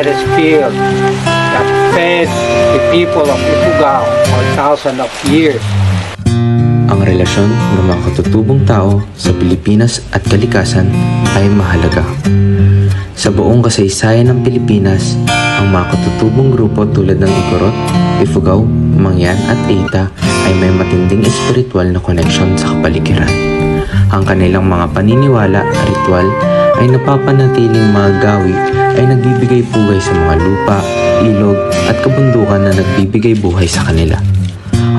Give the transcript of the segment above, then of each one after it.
rice field that fed the people of Ifugao for thousands of years. Ang relasyon ng mga katutubong tao sa Pilipinas at kalikasan ay mahalaga. Sa buong kasaysayan ng Pilipinas, ang mga katutubong grupo tulad ng Igorot, Ifugao, Mangyan at Eita ay may matinding espiritual na koneksyon sa kapaligiran. Ang kanilang mga paniniwala at ritual ay napapanatiling mga gawi ay nagbibigay pugay sa mga lupa, ilog at kabundukan na nagbibigay buhay sa kanila.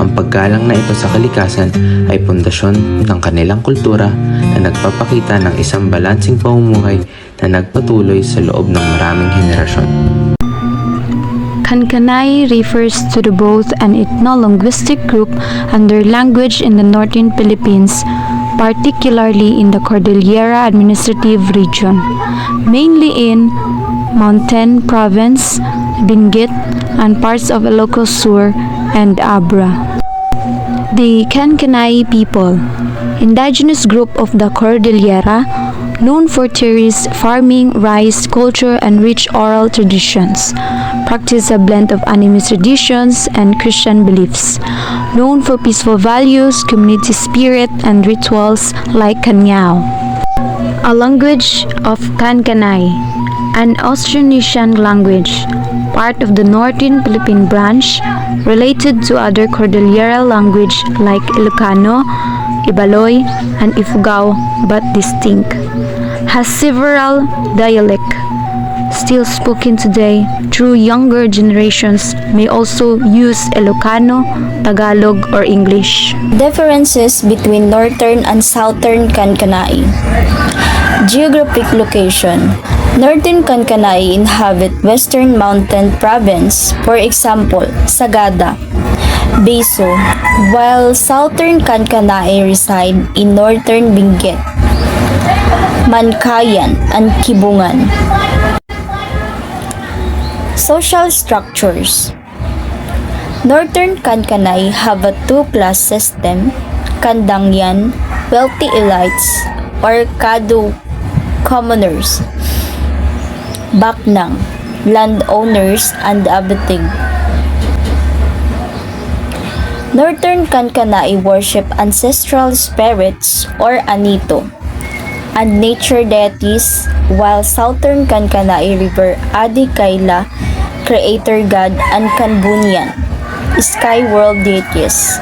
Ang paggalang na ito sa kalikasan ay pundasyon ng kanilang kultura na nagpapakita ng isang balansing pamumuhay na nagpatuloy sa loob ng maraming henerasyon. Kankanaey refers to the both an ethno-linguistic group under language in the northern Philippines, particularly in the Cordillera Administrative Region, mainly in Mountain Province, Benguet, and parts of Ilocos Sur and Abra. The Kankanaey people, indigenous group of the Cordillera, known for terrace farming, rice culture, and rich oral traditions, practice a blend of animist traditions and Christian beliefs, known for peaceful values, community spirit, and rituals like kankanaey. A language of Kankanaey, an Austronesian language, part of the Northern Philippine branch, related to other Cordillera language like Ilocano, Ibaloy, and Ifugao, but distinct. Has several dialects still spoken today, through younger generations may also use Ilocano, Tagalog, or English. Differences between northern and southern Kankanaey. Geographic location. Northern Kankanaey inhabit Western Mountain Province, for example, Sagada, Beso, while Southern Kankanaey reside in Northern Benguet, Mankayan, and Kibungan. Social structures. Northern Kankanaey have a two-class system, Kandangyan, wealthy elites, or Kadu, commoners, Baknang, landowners, and Abating. Northern Kankanaey worship ancestral spirits or Anito and nature deities, while Southern Kankanaey revere Adi Kaila, creator god, and Kanbunyan, sky world deities.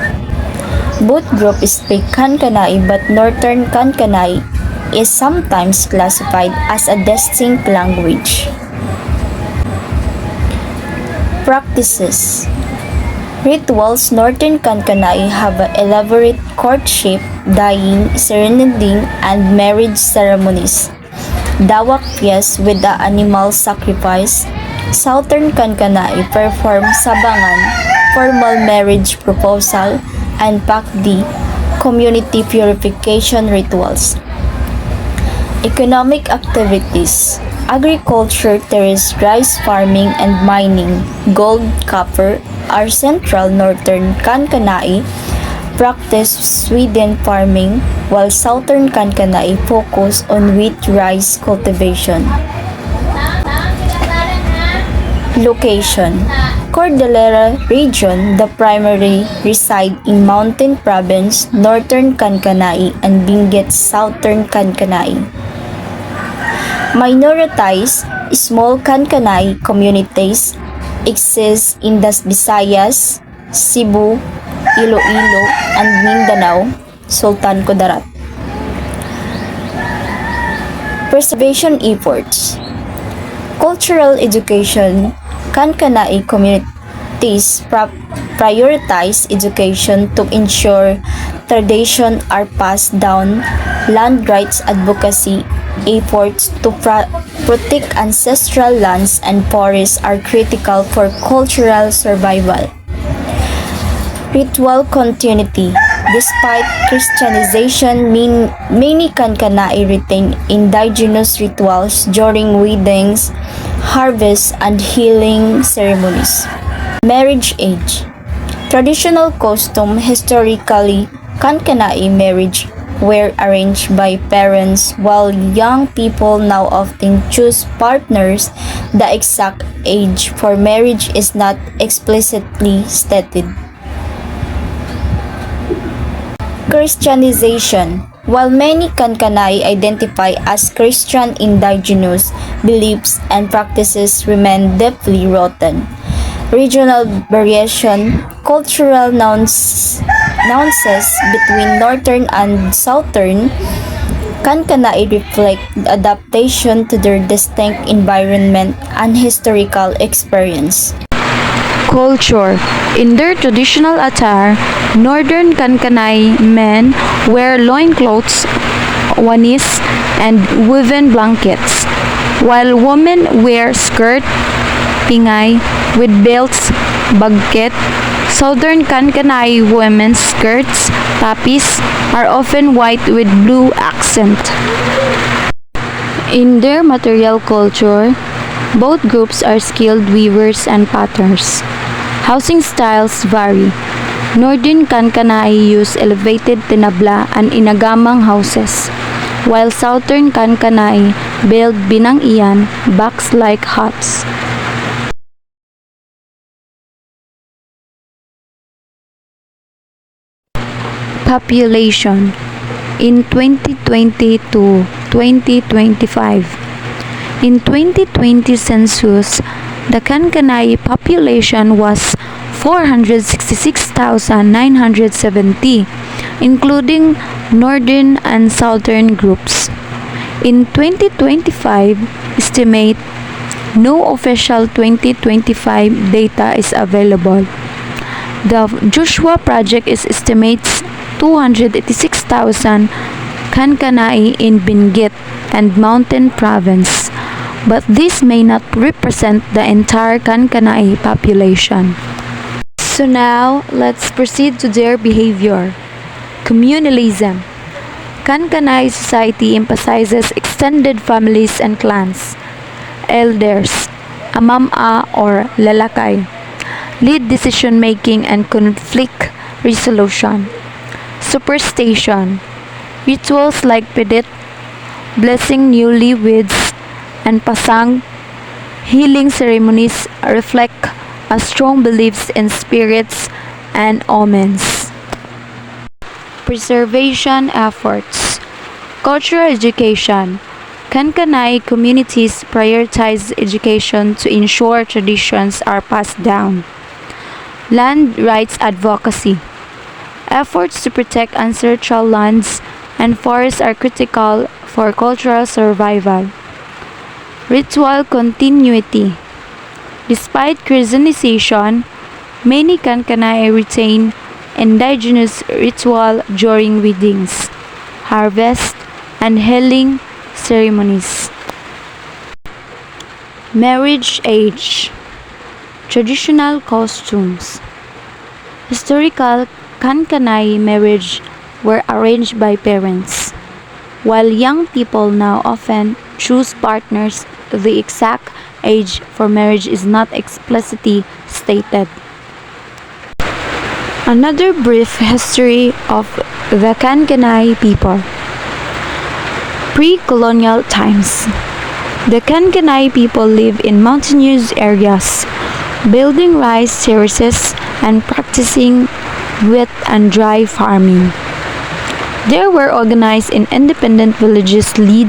Both groups speak Kankanaey, but Northern Kankanaey is sometimes classified as a distinct language. Practices. Rituals. Northern Kankanaey have an elaborate courtship, dying, serenading, and marriage ceremonies. Dawak fiest with the animal sacrifice. Southern Kankanaey perform sabangan, formal marriage proposal, and pakdi, community purification rituals. Economic activities. Agriculture, terrace rice farming, and mining, gold, copper, are central. Northern Kankanaey practice Sweden farming, while Southern Kankanaey focus on wheat rice cultivation. Location. Cordillera region, the primary reside in Mountain Province, Northern Kankanaey, and Benguet, Southern Kankanaey. Minoritized, small Kankanaey communities exist in the Visayas, Cebu, Iloilo, and Mindanao, Sultan Kudarat. Preservation efforts. Cultural education. Kankanaey communities prioritize education to ensure traditions are passed down. Land rights advocacy efforts to protect ancestral lands and forests are critical for cultural survival. Ritual continuity. Despite Christianization, many Kankanaey retain indigenous rituals during weddings, harvest, and healing ceremonies. Marriage age. Traditional custom. Historically, Kankanaey marriage were arranged by parents, while young people now often choose partners. The exact age for marriage is not explicitly stated. Christianization. While many kankanaey identify as Christian, indigenous beliefs and practices remain deeply rooted. Regional variation, cultural nuances between northern and southern kankanaey reflect adaptation to their distinct environment and historical experience. Culture. In their traditional attire, northern kankanaey men wear loincloths, wanis, and woven blankets, while women wear skirt, pingay, with belts, bagket. Southern kankanaey women's skirts, tapis, are often white with blue accent. In their material culture, both groups are skilled weavers and potters. Housing styles vary. Northern kankanaey use elevated tinabla and inagamang houses, while southern kankanaey build binang-iyan, box-like huts. Population in 2020 to 2025. In 2020 census, the kankanaey population was 466,970, including northern and southern groups. In 2025 estimate, no official 2025 data is available. The Joshua Project estimates 286,000 kankanaey in Benguet and Mountain Province, but this may not represent the entire kankanaey population. So now, let's proceed to their behavior. Communalism. Kankanaey society emphasizes extended families and clans. Elders, amam-a or lalakay, lead decision-making and conflict resolution. Superstition. Rituals like pidit, blessing newlyweds, and pasang, healing ceremonies reflect a strong beliefs in spirits and omens. Preservation efforts. Cultural education. Kankanaey communities prioritize education to ensure traditions are passed down. Land rights advocacy. Efforts to protect ancestral lands and forests are critical for cultural survival. Ritual continuity. Despite Christianization, many kankanaey retain indigenous ritual during weddings, harvest, and healing ceremonies. Marriage age. Traditional costumes. Historical kankanaey marriage were arranged by parents, while young people now often choose partners. The exact age for marriage is not explicitly stated. Another brief history of the kankanaey people. Pre-colonial times. The kankanaey people live in mountainous areas, building rice terraces and practicing wet and dry farming. They were organized in independent villages led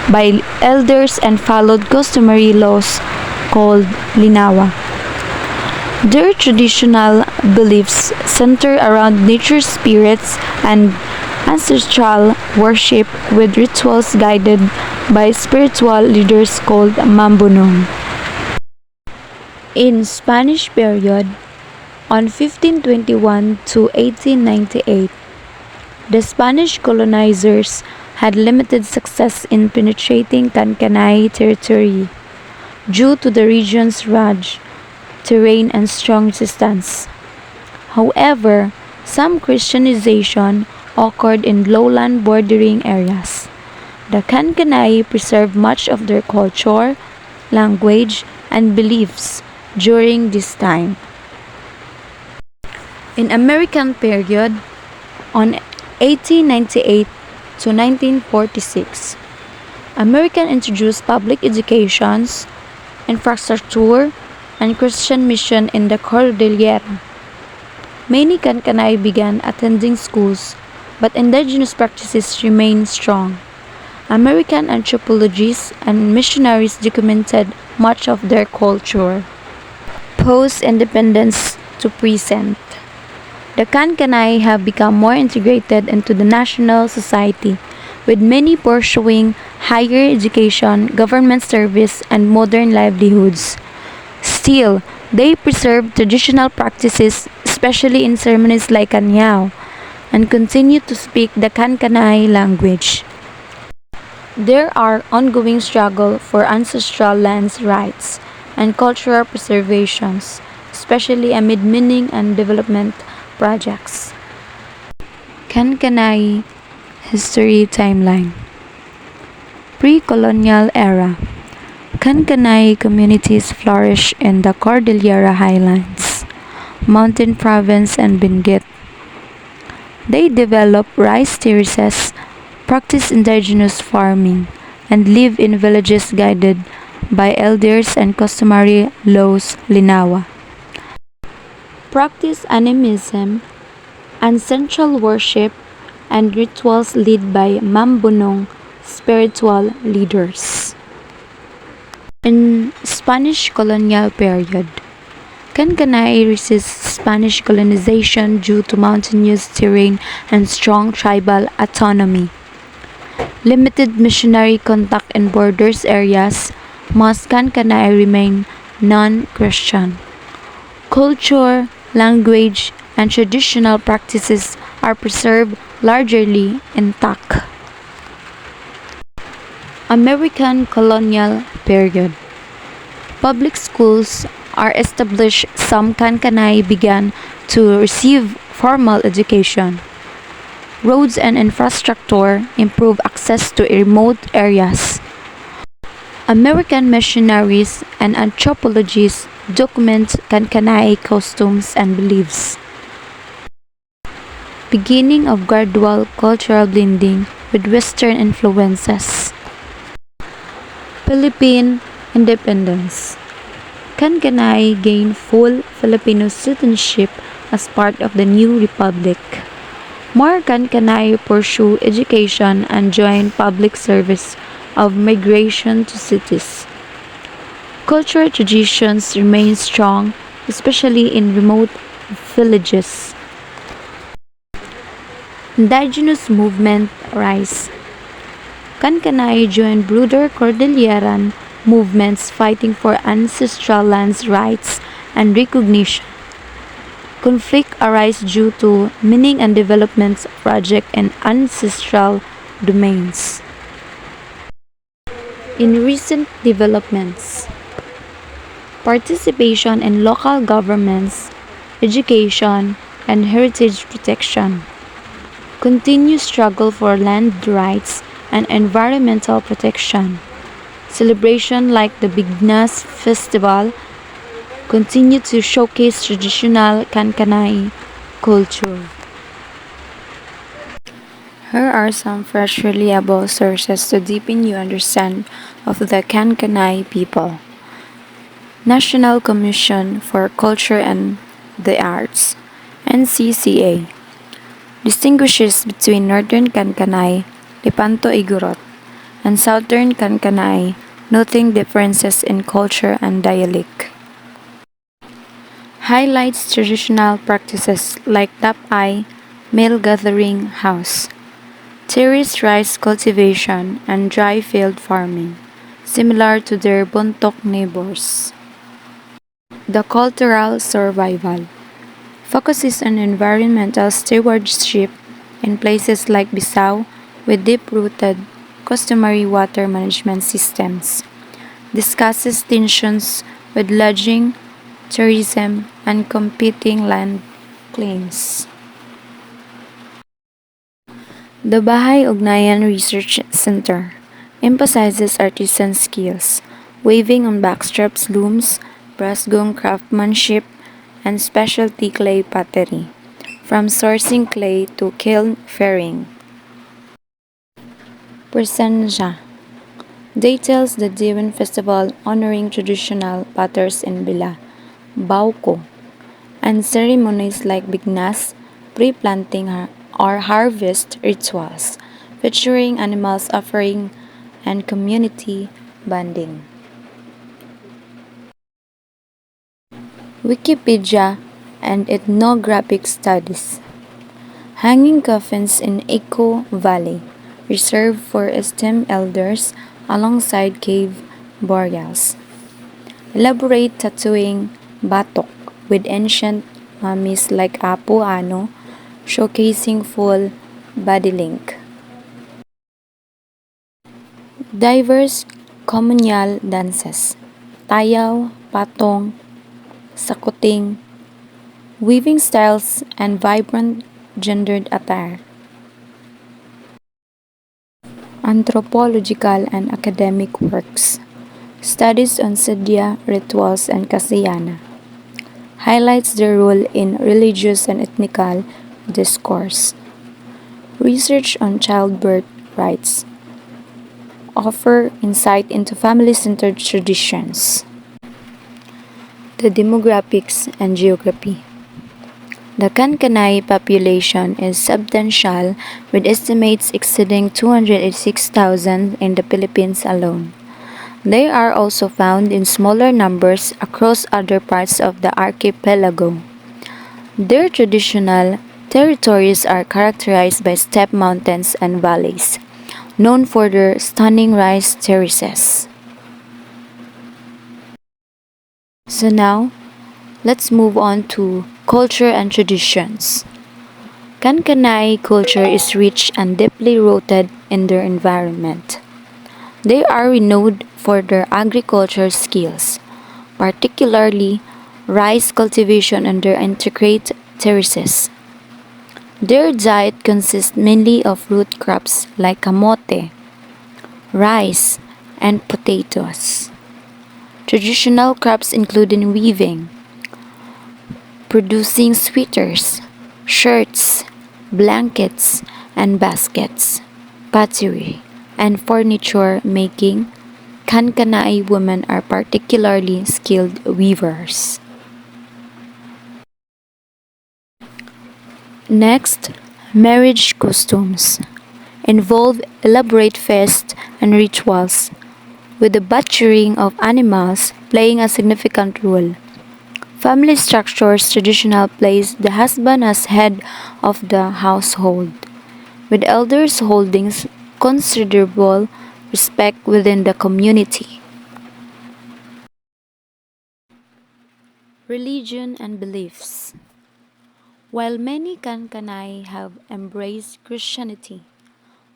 by elders and followed customary laws called linawa. Their traditional beliefs center around nature spirits and ancestral worship, with rituals guided by spiritual leaders called mambunong. In Spanish period, on 1521 to 1898, the Spanish colonizers had limited success in penetrating kankanaey territory due to the region's rugged terrain and strong resistance. However, some Christianization occurred in lowland bordering areas. The kankanaey preserved much of their culture, language, and beliefs during this time. In American period, on 1898 to 1946. American introduced public educations, infrastructure, and Christian mission in the Cordillera. Many kankanaey began attending schools, but indigenous practices remained strong. American anthropologists and missionaries documented much of their culture. Post-independence to present. The kankanaey have become more integrated into the national society, with many pursuing higher education, government service, and modern livelihoods. Still, they preserve traditional practices, especially in ceremonies like Kanyao, and continue to speak the kankanaey language. There are ongoing struggle for ancestral lands rights and cultural preservations, especially amid mining and development projects. Kankanaey History Timeline. Pre-colonial era. Kankanaey communities flourish in the Cordillera Highlands, Mountain Province, and Benguet. They develop rice terraces, practice indigenous farming, and live in villages guided by elders and customary laws linawa. Practice animism, ancestral worship, and rituals led by Mambunong spiritual leaders. In Spanish colonial period, Kankanaey resists Spanish colonization due to mountainous terrain and strong tribal autonomy. Limited missionary contact in borders areas, most Kankanaey remain non-Christian. Culture, language, and traditional practices are preserved largely intact. American colonial period. Public schools are established. Some Kankanaey began to receive formal education. Roads and infrastructure improve access to remote areas. American missionaries and anthropologists document Kankanaey customs and beliefs. Beginning of gradual cultural blending with Western influences. Philippine independence. Kankanaey gained full Filipino citizenship as part of the new republic. More Kankanaey pursue education and join public service of migration to cities. Cultural traditions remain strong, especially in remote villages. Indigenous movement rise. Kankanaey joined broader Cordilleran movements fighting for ancestral lands rights and recognition. Conflict arise due to mining and development projects in ancestral domains. In recent developments, participation in local governments, education, and heritage protection. Continuous struggle for land rights and environmental protection. Celebration like the Bignas Festival continue to showcase traditional Kankanaey culture. Here are some fresh reliable sources to deepen your understanding of the Kankanaey people. National Commission for Culture and the Arts, NCCA, distinguishes between Northern Kankanaey, Lepanto Igorot, and Southern Kankanaey, noting differences in culture and dialect. Highlights traditional practices like Tapay, Male Gathering House, terrace rice cultivation, and dry field farming, similar to their Bontok neighbors. The cultural survival focuses on environmental stewardship in places like Bissau with deep-rooted customary water management systems, discusses tensions with lodging, tourism, and competing land claims. The Bahay Ugnayan Research Center emphasizes artisan skills, weaving on backstraps looms, brass gong craftsmanship, and specialty clay pottery, from sourcing clay to kiln fairing. Presensya details the Diwan festival honoring traditional patterns in Bila, Bauko, and ceremonies like Bignas, pre-planting or harvest rituals, featuring animals offering and community bonding. Wikipedia and ethnographic studies. Hanging coffins in Echo Valley, reserved for esteemed elders alongside cave burials. Elaborate tattooing batok with ancient mummies like Apo Ano, showcasing full body link. Diverse communal dances. Tayaw, patong, sakuting, weaving styles, and vibrant gendered attire. Anthropological and academic works. Studies on Sidya, rituals, and Kasiyana. Highlights their role in religious and ethnical discourse. Research on childbirth rights. Offer insight into family-centered traditions. The demographics and geography. The kankanaey population is substantial, with estimates exceeding 286,000 in the Philippines alone. They are also found in smaller numbers across other parts of the archipelago. Their traditional territories are characterized by steppe mountains and valleys, known for their stunning rice terraces. So now, let's move on to culture and traditions. Kankanaey culture is rich and deeply rooted in their environment. They are renowned for their agriculture skills, particularly rice cultivation and their intricate terraces. Their diet consists mainly of root crops like kamote, rice, and potatoes. Traditional crops include weaving, producing sweaters, shirts, blankets, and baskets, pottery, and furniture making. Kankanaey women are particularly skilled weavers. Next, marriage costumes involve elaborate feasts and rituals, with the butchering of animals playing a significant role. Family structures traditional place the husband as head of the household, with elders holding considerable respect within the community. Religion and beliefs. While many Kankanaey have embraced Christianity,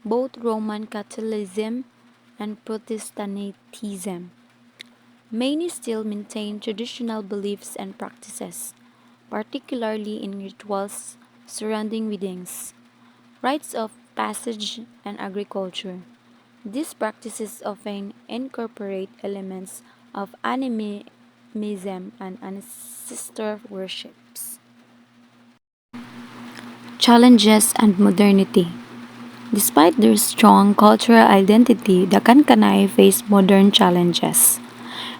both Roman Catholicism and Protestantism, many still maintain traditional beliefs and practices, particularly in rituals surrounding weddings, rites of passage, and agriculture. These practices often incorporate elements of animism and ancestor worships. Challenges and modernity. Despite their strong cultural identity, the Kankanaey face modern challenges,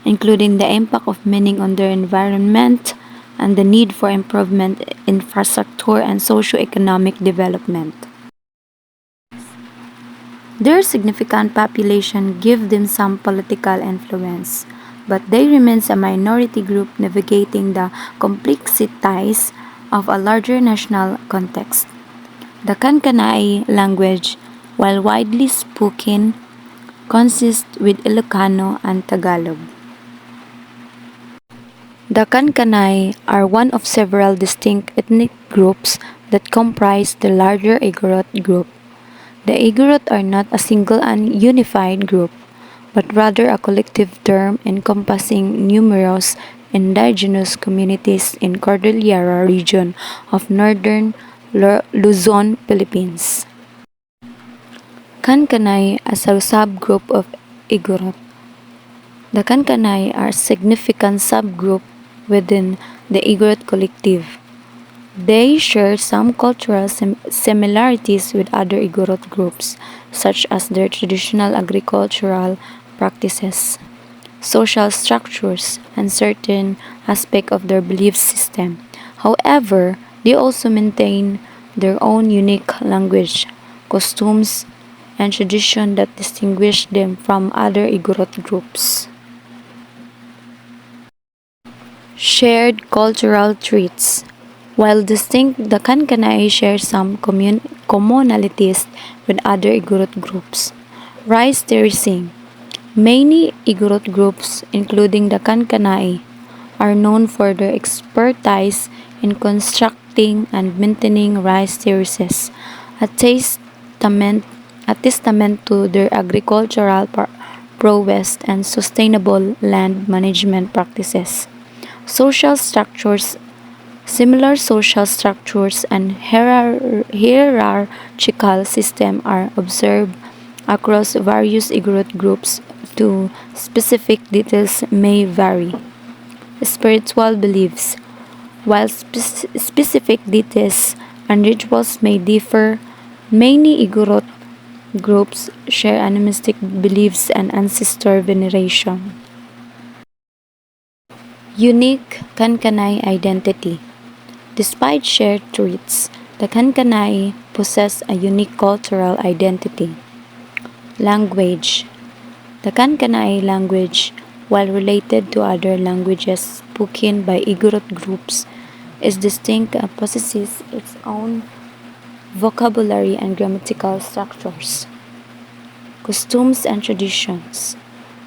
including the impact of mining on their environment and the need for improvement in infrastructure and socio-economic development. Their significant population give them some political influence, but they remain a minority group navigating the complexities of a larger national context. The Kankanaey language, while widely spoken, consists with Ilocano and Tagalog. The Kankanaey are one of several distinct ethnic groups that comprise the larger Igorot group. The Igorot are not a single and unified group, but rather a collective term encompassing numerous indigenous communities in Cordillera region of northern Luzon, Philippines. Kankanaey as a subgroup of Igorot. The Kankanaey are a significant subgroup within the Igorot collective. They share some cultural similarities with other Igorot groups, such as their traditional agricultural practices, social structures, and certain aspects of their belief system. However, they also maintain their own unique language, costumes, and tradition that distinguish them from other Igorot groups. Shared cultural traits. While distinct, the Kankanaey share some commonalities with other Igorot groups. Rice terracing. Many Igorot groups, including the Kankanaey, are known for their expertise in constructing and maintaining rice terraces, a testament, a testament to their agricultural prowess and sustainable land management practices. Social structures. Similar social structures and hierarchical system are observed across various Igorot groups, though specific details may vary. Spiritual beliefs. While specific details and rituals may differ, many Igorot groups share animistic beliefs and ancestor veneration. Unique Kankanay identity. Despite shared traits, the Kankanaey possess a unique cultural identity. Language. The Kankanaey language, while related to other languages spoken by Igorot groups, is distinct and possesses its own vocabulary and grammatical structures. Costumes and traditions.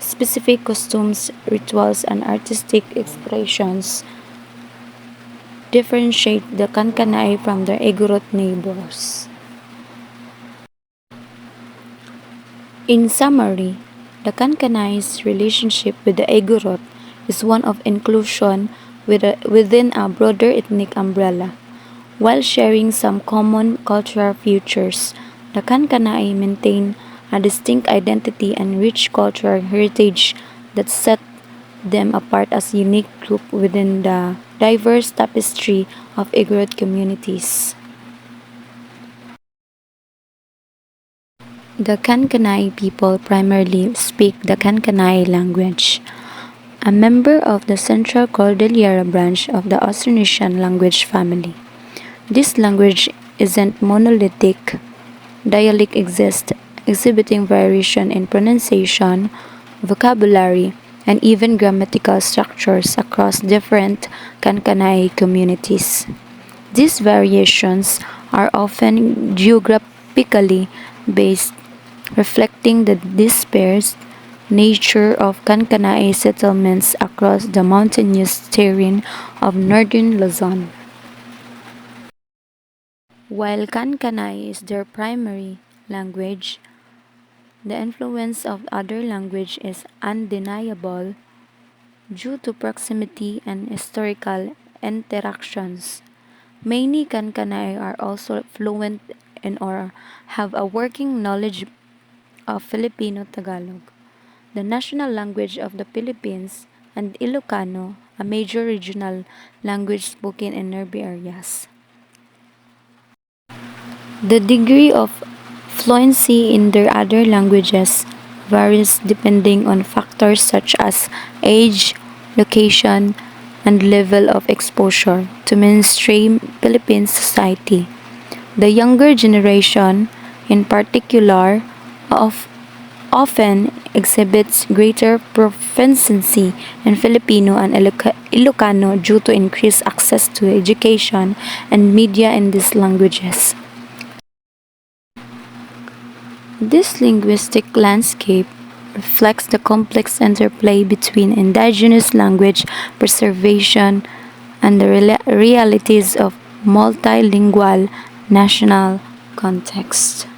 Specific costumes, rituals, and artistic expressions differentiate the Kankanaey from their Igorot neighbors. In summary, the Kankanaey's relationship with the Igorot is one of inclusion within a broader ethnic umbrella. While sharing some common cultural features, the Kankanaey maintain a distinct identity and rich cultural heritage that set them apart as a unique group within the diverse tapestry of Igorot communities. The Kankanaey people primarily speak the Kankanaey language, a member of the Central Cordillera branch of the Austronesian language family. This language isn't monolithic. Dialect exists, exhibiting variation in pronunciation, vocabulary, and even grammatical structures across different Kankanaey communities. These variations are often geographically based, reflecting the dispersed nature of Kankanaey settlements across the mountainous terrain of northern Luzon. While Kankanaey is their primary language, the influence of other language is undeniable due to proximity and historical interactions. Many Kankanaey are also fluent in or have a working knowledge of Filipino Tagalog, the national language of the Philippines, and Ilocano, a major regional language spoken in nearby areas. The degree of fluency in their other languages varies depending on factors such as age, location, and level of exposure to mainstream Philippine society. The younger generation, in particular, often exhibits greater proficiency in Filipino and Ilocano due to increased access to education and media in these languages. This linguistic landscape reflects the complex interplay between indigenous language preservation and the realities of multilingual national context.